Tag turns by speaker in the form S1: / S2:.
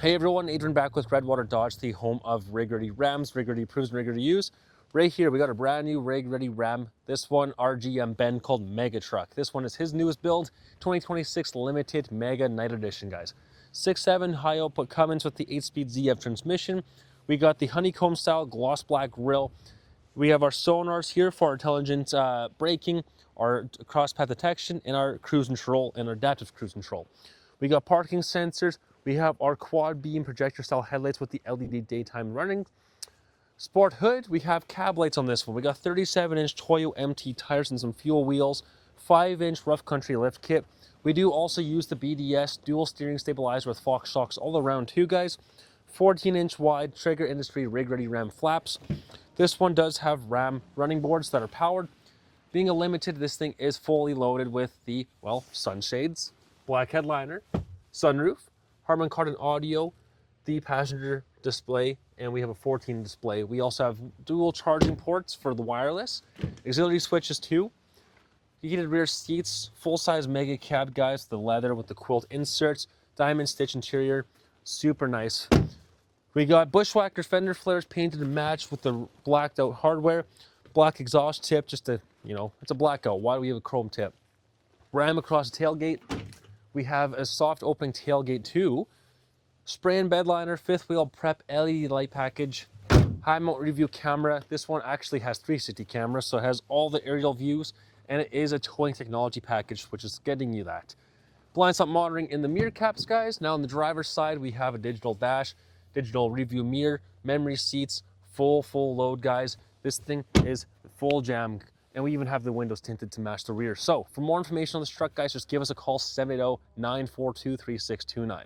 S1: Hey everyone, Adrian back with Redwater Dodge, the home of rig ready Rams, rig ready proves, and rig ready use. Right here, we got a brand new rig ready Ram. This one, RGM Ben, called Mega Truck. This one is his newest build, 2026 Limited Mega Night Edition, guys. 6.7 high output Cummins with the 8-speed ZF transmission. We got the honeycomb style gloss black grille. We have our sonars here for our intelligent braking, our cross path detection, and our cruise control and our adaptive cruise control. We got parking sensors. We have our quad beam projector style headlights with the LED daytime running. Sport hood, we have cab lights on this one. We got 37-inch Toyo MT tires and some fuel wheels, 5-inch rough country lift kit. We do also use the BDS dual steering stabilizer with Fox shocks all around too, guys. 14-inch wide Trigger Industry rig ready Ram flaps. This one does have Ram running boards that are powered. Being a limited, this thing is fully loaded with the, well, sunshades, black headliner, sunroof, Harman Kardon audio, the passenger display, and we have a 14 display. We also have dual charging ports for the wireless, auxiliary switches too, heated rear seats, full-size mega cab, guys, the leather with the quilt inserts, diamond stitch interior, super nice. We got bushwhacker fender flares painted and matched with the blacked out hardware, black exhaust tip, just a, it's a blackout. Why do we have a chrome tip? Ram across the tailgate. We have a soft opening tailgate too. Spray and bed liner, fifth wheel prep LED light package, high mount review camera. This one actually has 360 cameras, so it has all the aerial views, and it is a towing technology package, which is getting you that. Blind spot monitoring in the mirror caps, guys. Now on the driver's side, we have a digital dash, digital review mirror, memory seats, full load, guys. This thing is full jam. And we even have the windows tinted to match the rear. So for more information on this truck, guys, just give us a call, 780-942-3629.